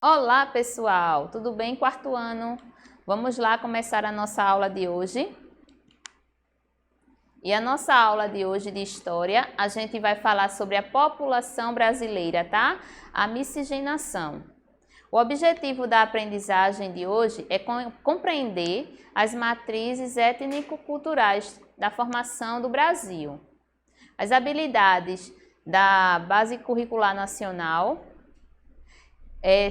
Olá, pessoal! Tudo bem, quarto ano? Vamos lá começar a nossa aula de hoje. E a nossa aula de hoje de História, a gente vai falar sobre a população brasileira, tá? A miscigenação. O objetivo da aprendizagem de hoje é compreender as matrizes étnico-culturais da formação do Brasil. As habilidades da Base Curricular Nacional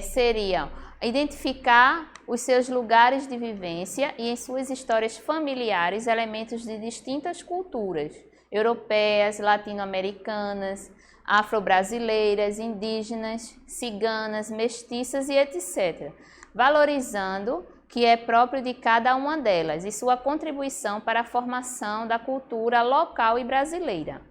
seriam identificar os seus lugares de vivência e em suas histórias familiares elementos de distintas culturas, europeias, latino-americanas, afro-brasileiras, indígenas, ciganas, mestiças e etc., valorizando que é próprio de cada uma delas e sua contribuição para a formação da cultura local e brasileira.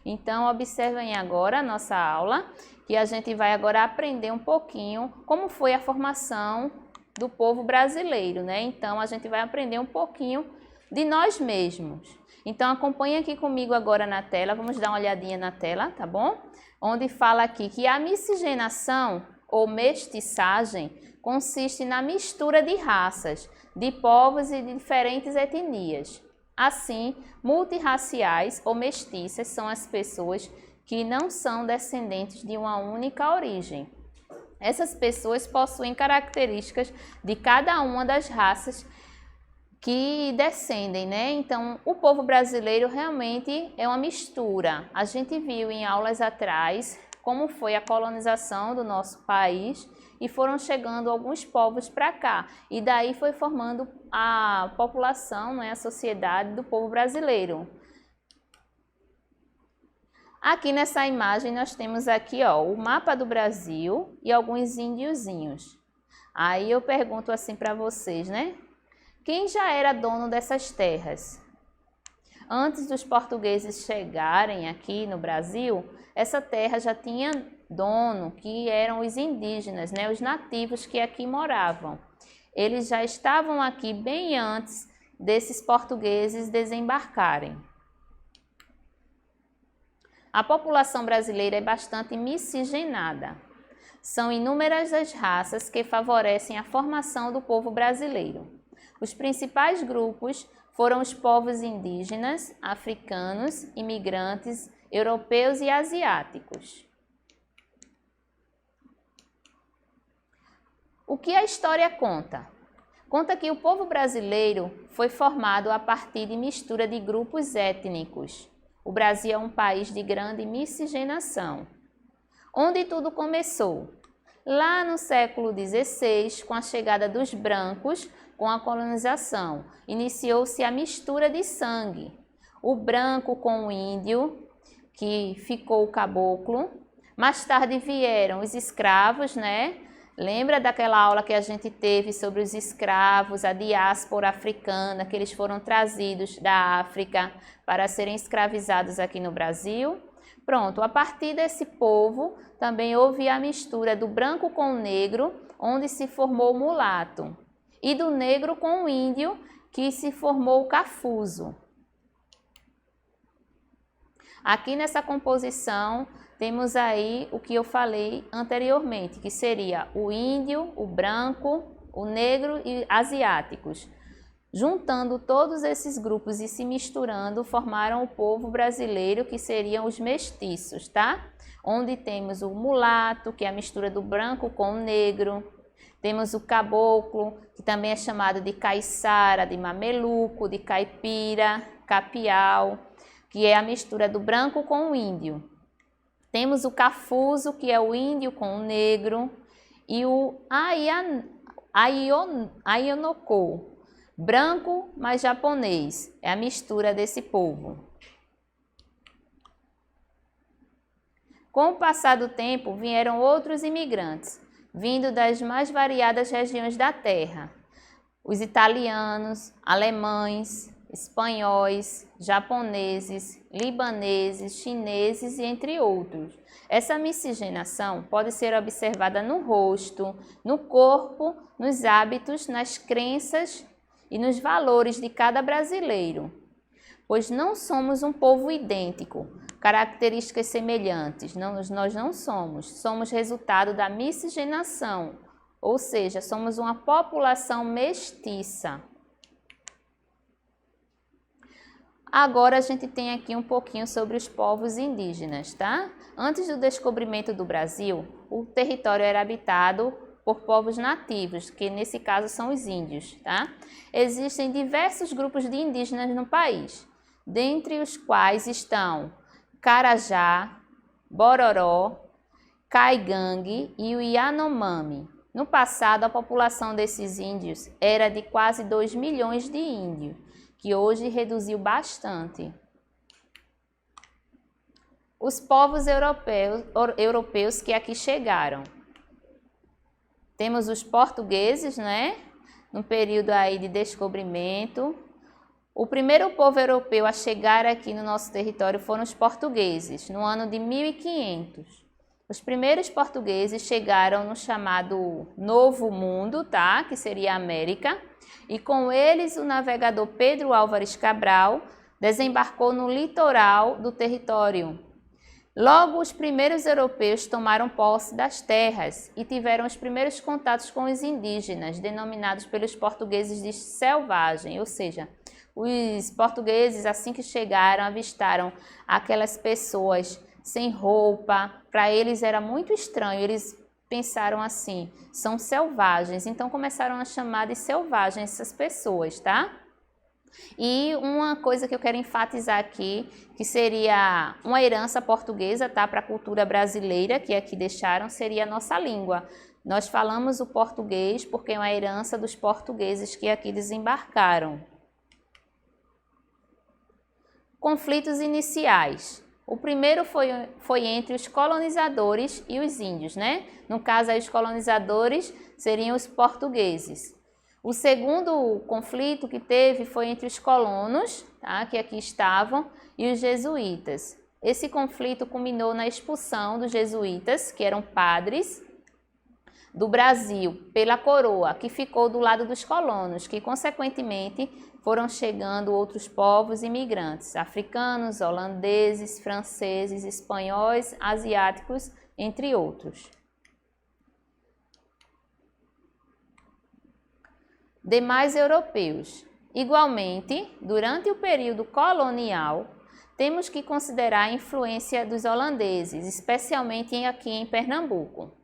Então, observem agora a nossa aula, que a gente vai agora aprender um pouquinho como foi a formação do povo brasileiro, né? Então, a gente vai aprender um pouquinho de nós mesmos. Então, acompanhe aqui comigo agora na tela, vamos dar uma olhadinha na tela, tá bom? Onde fala aqui que a miscigenação ou mestiçagem consiste na mistura de raças, de povos e de diferentes etnias. Assim, multirraciais ou mestiças são as pessoas que não são descendentes de uma única origem. Essas pessoas possuem características de cada uma das raças que descendem, né? Então, o povo brasileiro realmente é uma mistura. A gente viu em aulas atrás como foi a colonização do nosso país e foram chegando alguns povos para cá. E daí foi formando a população, né, a sociedade do povo brasileiro. Aqui nessa imagem nós temos aqui, ó, o mapa do Brasil e alguns índiozinhos. Aí eu pergunto assim para vocês, né? Quem já era dono dessas terras? Antes dos portugueses chegarem aqui no Brasil, essa terra já tinha dono, que eram os indígenas, né, os nativos que aqui moravam. Eles já estavam aqui bem antes desses portugueses desembarcarem. A população brasileira é bastante miscigenada. São inúmeras as raças que favorecem a formação do povo brasileiro. Os principais grupos foram os povos indígenas, africanos, imigrantes, europeus e asiáticos. O que a história conta? Conta que o povo brasileiro foi formado a partir de mistura de grupos étnicos. O Brasil é um país de grande miscigenação. Onde tudo começou? Lá no século XVI, com a chegada dos brancos, com a colonização, iniciou-se a mistura de sangue. O branco com o índio, que ficou o caboclo. Mais tarde vieram os escravos, né? Lembra daquela aula que a gente teve sobre os escravos, a diáspora africana, que eles foram trazidos da África para serem escravizados aqui no Brasil? Pronto, a partir desse povo também houve a mistura do branco com o negro, onde se formou o mulato, e do negro com o índio, que se formou o cafuzo. Aqui nessa composição temos aí o que eu falei anteriormente, que seria o índio, o branco, o negro e asiáticos. Juntando todos esses grupos e se misturando, formaram o povo brasileiro, que seriam os mestiços, tá? Onde temos o mulato, que é a mistura do branco com o negro. Temos o caboclo, que também é chamado de caiçara, de mameluco, de caipira, capial, que é a mistura do branco com o índio. Temos o cafuzo, que é o índio com o negro, e o Aionoko, branco mas japonês, é a mistura desse povo. Com o passar do tempo, vieram outros imigrantes, vindo das mais variadas regiões da terra. Os italianos, alemães, espanhóis, japoneses, libaneses, chineses e entre outros. Essa miscigenação pode ser observada no rosto, no corpo, nos hábitos, nas crenças e nos valores de cada brasileiro, pois não somos um povo idêntico, características semelhantes. Nós não somos. Somos resultado da miscigenação, ou seja, somos uma população mestiça. Agora a gente tem aqui um pouquinho sobre os povos indígenas, tá? Antes do descobrimento do Brasil, o território era habitado por povos nativos, que nesse caso são os índios, tá? Existem diversos grupos de indígenas no país, dentre os quais estão Carajá, Bororó, Caigangue e o Yanomami. No passado, a população desses índios era de quase 2 milhões de índios, que hoje reduziu bastante. Os povos europeus que aqui chegaram. Temos os portugueses, né? No período aí de descobrimento. O primeiro povo europeu a chegar aqui no nosso território foram os portugueses, no ano de 1500. Os primeiros portugueses chegaram no chamado Novo Mundo, tá? Que seria a América. E com eles o navegador Pedro Álvares Cabral desembarcou no litoral do território. Logo, os primeiros europeus tomaram posse das terras e tiveram os primeiros contatos com os indígenas, denominados pelos portugueses de selvagem, ou seja, os portugueses, assim que chegaram, avistaram aquelas pessoas sem roupa. Para eles era muito estranho, eles pensaram assim, são selvagens, então começaram a chamar de selvagens essas pessoas, tá? E uma coisa que eu quero enfatizar aqui, que seria uma herança portuguesa, tá, para a cultura brasileira, que aqui deixaram, seria a nossa língua. Nós falamos o português porque é uma herança dos portugueses que aqui desembarcaram. Conflitos iniciais. O primeiro foi entre os colonizadores e os índios, né? No caso, aí, os colonizadores seriam os portugueses. O segundo conflito que teve foi entre os colonos, tá, que aqui estavam, e os jesuítas. Esse conflito culminou na expulsão dos jesuítas, que eram padres, do Brasil, pela coroa, que ficou do lado dos colonos, que consequentemente foram chegando outros povos imigrantes, africanos, holandeses, franceses, espanhóis, asiáticos, entre outros. Demais europeus. Igualmente, durante o período colonial, temos que considerar a influência dos holandeses, especialmente aqui em Pernambuco.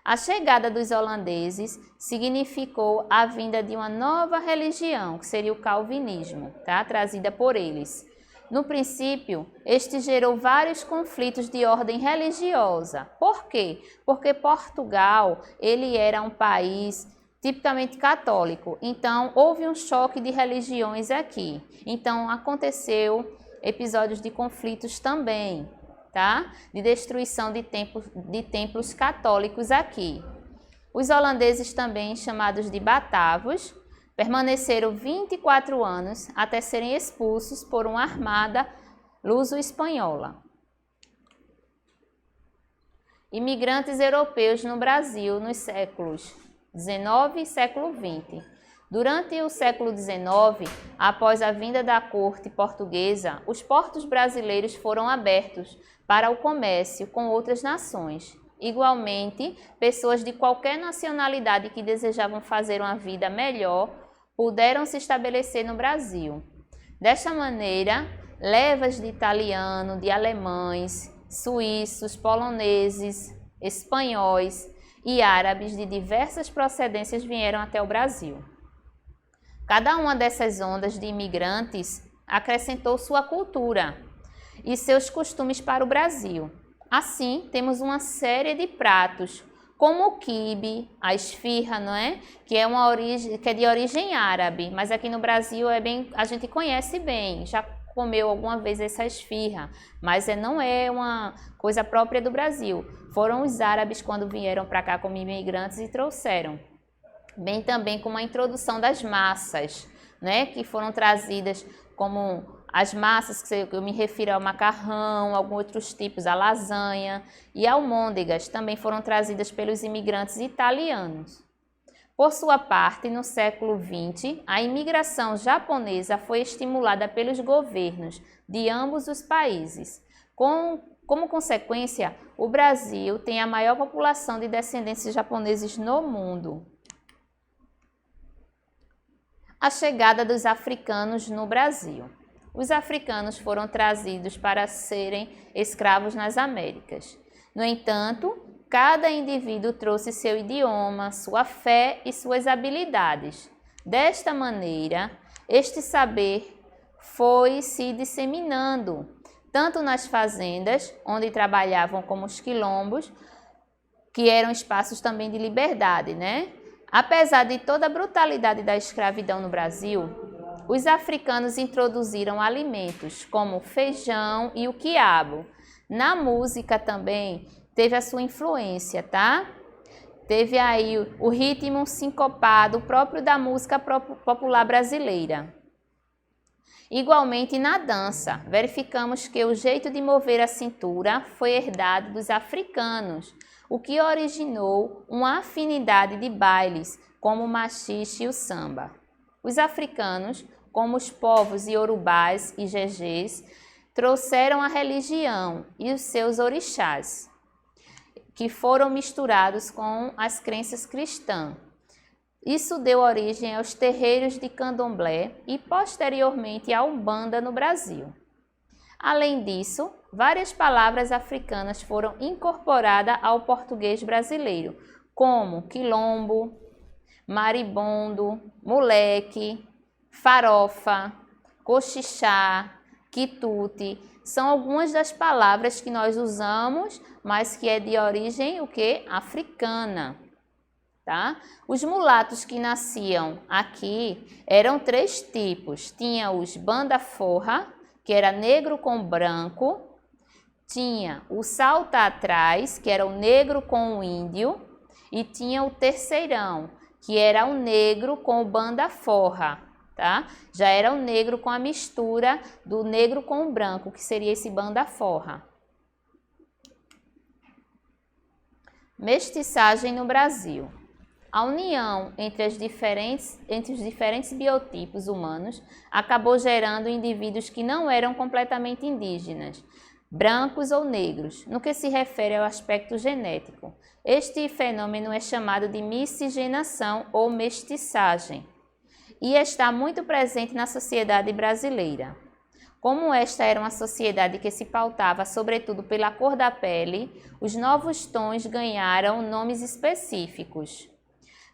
A chegada dos holandeses significou a vinda de uma nova religião, que seria o calvinismo, tá? Trazida por eles. No princípio, este gerou vários conflitos de ordem religiosa. Por quê? Porque Portugal, ele era um país tipicamente católico, então houve um choque de religiões aqui. Então aconteceu episódios de conflitos também, tá? De destruição de templos católicos aqui. Os holandeses, também chamados de batavos, permaneceram 24 anos até serem expulsos por uma armada luso-espanhola. Imigrantes europeus no Brasil nos séculos XIX e século XX. Durante o século XIX, após a vinda da corte portuguesa, os portos brasileiros foram abertos para o comércio com outras nações. Igualmente, pessoas de qualquer nacionalidade que desejavam fazer uma vida melhor puderam se estabelecer no Brasil. Desta maneira, levas de italiano, de alemães, suíços, poloneses, espanhóis e árabes de diversas procedências vieram até o Brasil. Cada uma dessas ondas de imigrantes acrescentou sua cultura e seus costumes para o Brasil. Assim, temos uma série de pratos, como o quibe, a esfirra, não é? Que é de origem árabe, mas aqui no Brasil a gente conhece bem, já comeu alguma vez essa esfirra, mas não é uma coisa própria do Brasil. Foram os árabes quando vieram para cá como imigrantes e trouxeram. Bem também como a introdução das massas, né, que foram trazidas como as massas, que eu me refiro ao macarrão, alguns outros tipos, a lasanha e almôndegas, também foram trazidas pelos imigrantes italianos. Por sua parte, no século XX, a imigração japonesa foi estimulada pelos governos de ambos os países, Como consequência, o Brasil tem a maior população de descendentes japoneses no mundo. A chegada dos africanos no Brasil. Os africanos foram trazidos para serem escravos nas Américas. No entanto, cada indivíduo trouxe seu idioma, sua fé e suas habilidades. Desta maneira, este saber foi se disseminando, tanto nas fazendas, onde trabalhavam como os quilombos, que eram espaços também de liberdade, né? Apesar de toda a brutalidade da escravidão no Brasil, os africanos introduziram alimentos como o feijão e o quiabo. Na música também teve a sua influência, tá? Teve aí o ritmo sincopado próprio da música popular brasileira. Igualmente na dança, verificamos que o jeito de mover a cintura foi herdado dos africanos, o que originou uma afinidade de bailes como o maxixe e o samba. Os africanos, como os povos iorubás e gegés, trouxeram a religião e os seus orixás, que foram misturados com as crenças cristãs. Isso deu origem aos terreiros de candomblé e, posteriormente, à Umbanda no Brasil. Além disso, várias palavras africanas foram incorporadas ao português brasileiro, como quilombo, maribondo, moleque, farofa, coxixá, quitute. São algumas das palavras que nós usamos, mas que é de origem africana. Tá? Os mulatos que nasciam aqui eram 3 tipos. Tinha os banda-forra, que era negro com branco. Tinha o salta atrás, que era o negro com o índio. E tinha o terceirão, que era o negro com o banda-forra. Tá? Já era o negro com a mistura do negro com o branco, que seria esse banda-forra. Mestiçagem no Brasil. A união entre os diferentes biotipos humanos acabou gerando indivíduos que não eram completamente indígenas, brancos ou negros, no que se refere ao aspecto genético. Este fenômeno é chamado de miscigenação ou mestiçagem e está muito presente na sociedade brasileira. Como esta era uma sociedade que se pautava sobretudo pela cor da pele, os novos tons ganharam nomes específicos.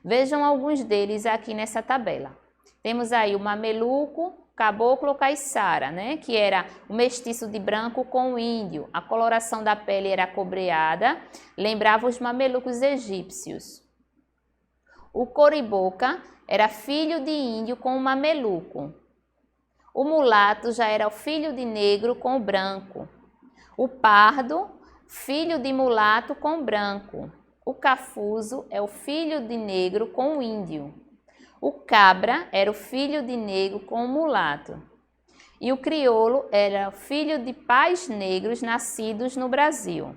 Vejam alguns deles aqui nessa tabela. Temos aí o mameluco, caboclo caiçara, né? Que era o mestiço de branco com o índio. A coloração da pele era cobreada, lembrava os mamelucos egípcios. O coriboca era filho de índio com o mameluco. O mulato já era o filho de negro com o branco. O pardo, filho de mulato com branco. O cafuso é o filho de negro com o índio. O cabra era o filho de negro com o mulato. E o crioulo era o filho de pais negros nascidos no Brasil.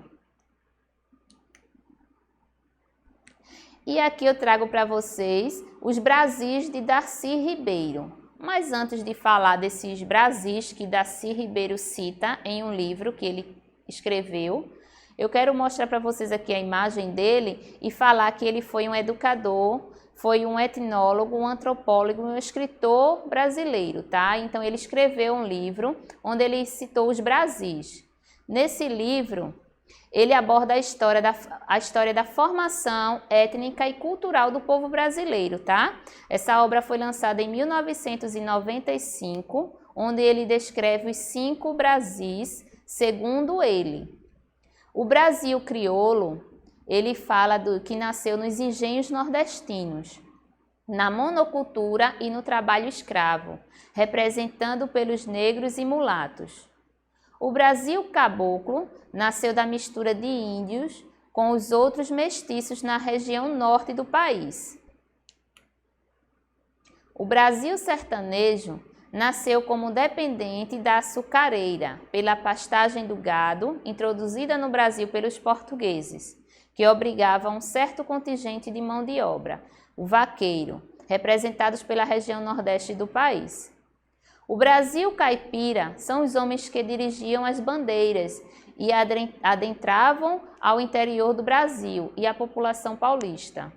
E aqui eu trago para vocês os Brasis de Darcy Ribeiro. Mas antes de falar desses Brasis que Darcy Ribeiro cita em um livro que ele escreveu, eu quero mostrar para vocês aqui a imagem dele e falar que ele foi um educador, foi um etnólogo, um antropólogo, um escritor brasileiro, tá? Então ele escreveu um livro onde ele citou os Brasis. Nesse livro, ele aborda a história da formação étnica e cultural do povo brasileiro, tá? Essa obra foi lançada em 1995, onde ele descreve os 5 Brasis, segundo ele. O Brasil crioulo, ele fala que nasceu nos engenhos nordestinos, na monocultura e no trabalho escravo, representando pelos negros e mulatos. O Brasil caboclo nasceu da mistura de índios com os outros mestiços na região norte do país. O Brasil sertanejo nasceu como dependente da açucareira, pela pastagem do gado, introduzida no Brasil pelos portugueses, que obrigava um certo contingente de mão de obra, o vaqueiro, representados pela região nordeste do país. O Brasil caipira são os homens que dirigiam as bandeiras e adentravam ao interior do Brasil e a população paulista.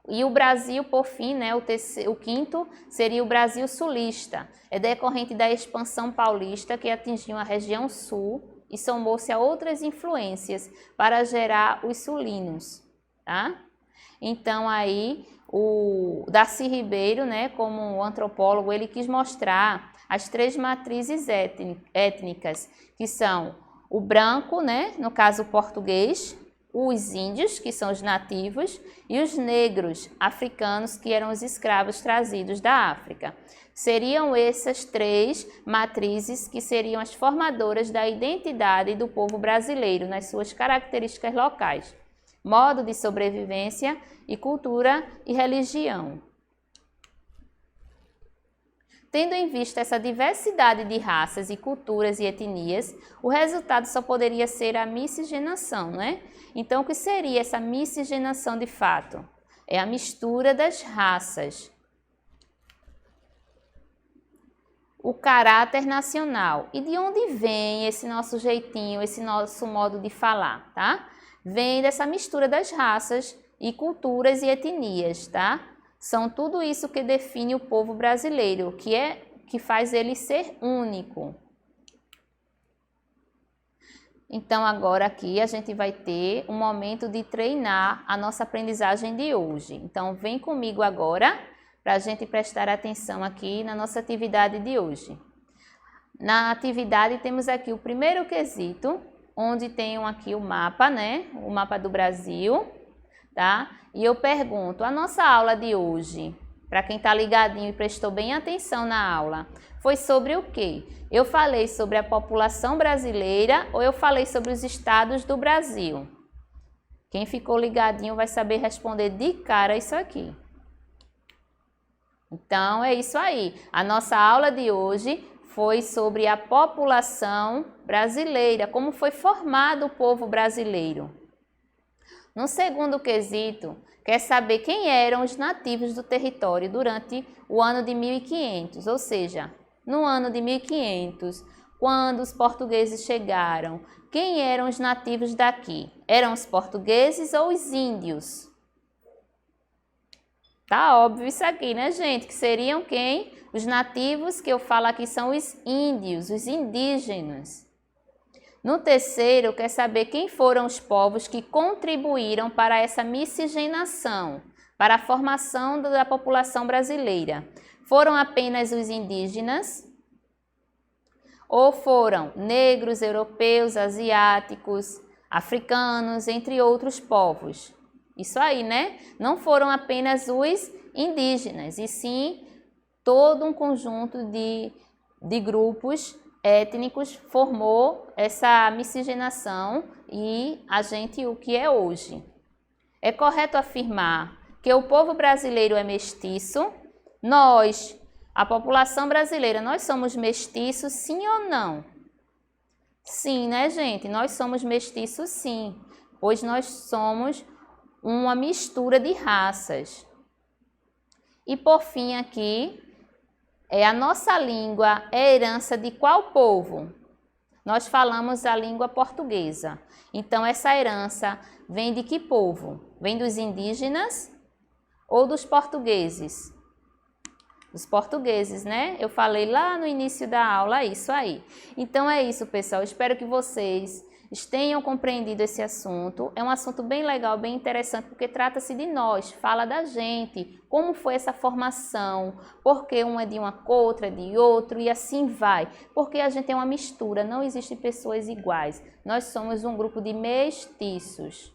E o Brasil, por fim, né, o quinto seria o Brasil sulista. É decorrente da expansão paulista que atingiu a região sul e somou-se a outras influências para gerar os sulinos, tá? Então aí o Darcy Ribeiro, né, como antropólogo, ele quis mostrar as três matrizes étnicas, que são o branco, né, no caso o português, os índios, que são os nativos, e os negros africanos, que eram os escravos trazidos da África. Seriam essas três matrizes que seriam as formadoras da identidade do povo brasileiro nas suas características locais, modo de sobrevivência e cultura e religião. Tendo em vista essa diversidade de raças e culturas e etnias, o resultado só poderia ser a miscigenação, né? Então, o que seria essa miscigenação de fato? É a mistura das raças. O caráter nacional. E de onde vem esse nosso jeitinho, esse nosso modo de falar, tá? Vem dessa mistura das raças e culturas e etnias, tá? São tudo isso que define o povo brasileiro, que faz ele ser único. Então, agora aqui a gente vai ter um momento de treinar a nossa aprendizagem de hoje. Então, vem comigo agora para a gente prestar atenção aqui na nossa atividade de hoje. Na atividade temos aqui o primeiro quesito, onde tem aqui o mapa, né? O mapa do Brasil, tá? E eu pergunto, a nossa aula de hoje, para quem está ligadinho e prestou bem atenção na aula, foi sobre o quê? Eu falei sobre a população brasileira ou eu falei sobre os estados do Brasil? Quem ficou ligadinho vai saber responder de cara isso aqui. Então, é isso aí. A nossa aula de hoje foi sobre a população brasileira, como foi formado o povo brasileiro. No segundo quesito, quer saber quem eram os nativos do território durante o ano de 1500, ou seja, no ano de 1500, quando os portugueses chegaram, quem eram os nativos daqui? Eram os portugueses ou os índios? Tá óbvio isso aqui, né, gente? Que seriam quem? Os nativos que eu falo aqui são os índios, os indígenas. No terceiro, quer saber quem foram os povos que contribuíram para essa miscigenação, para a formação da população brasileira. Foram apenas os indígenas? Ou foram negros, europeus, asiáticos, africanos, entre outros povos? Isso aí, né? Não foram apenas os indígenas, e sim todo um conjunto de grupos étnicos formou essa miscigenação e a gente o que é hoje. É correto afirmar que o povo brasileiro é mestiço? Nós, a população brasileira, nós somos mestiços, sim ou não? Sim, né, gente? Nós somos mestiços, sim, pois nós somos uma mistura de raças. E por fim aqui, a nossa língua é herança de qual povo? Nós falamos a língua portuguesa. Então, essa herança vem de que povo? Vem dos indígenas ou dos portugueses? Dos portugueses, né? Eu falei lá no início da aula isso aí. Então, é isso, pessoal. Espero que vocês tenham compreendido esse assunto. É um assunto bem legal, bem interessante, porque trata-se de nós, fala da gente, como foi essa formação, porque um é de uma cor, outro é de outro, e assim vai. Porque a gente é uma mistura, não existem pessoas iguais. Nós somos um grupo de mestiços.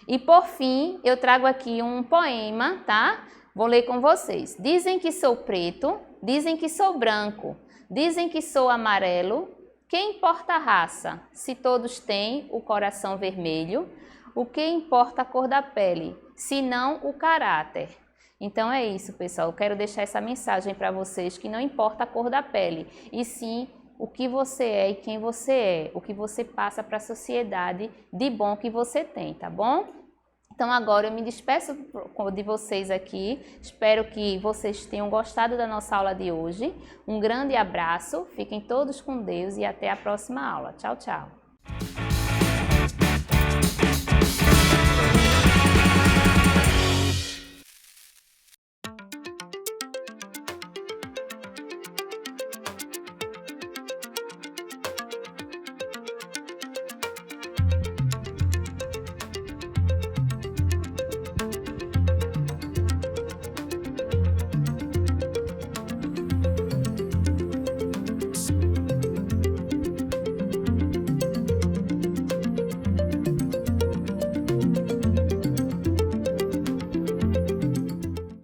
E por fim, eu trago aqui um poema, tá? Vou ler com vocês. Dizem que sou preto, dizem que sou branco, dizem que sou amarelo. Quem importa a raça, se todos têm o coração vermelho? O que importa a cor da pele, se não o caráter? Então é isso, pessoal. Eu quero deixar essa mensagem para vocês, que não importa a cor da pele, e sim o que você é e quem você é, o que você passa para a sociedade de bom que você tem, tá bom? Então agora eu me despeço de vocês aqui, espero que vocês tenham gostado da nossa aula de hoje. Um grande abraço, fiquem todos com Deus e até a próxima aula. Tchau, tchau!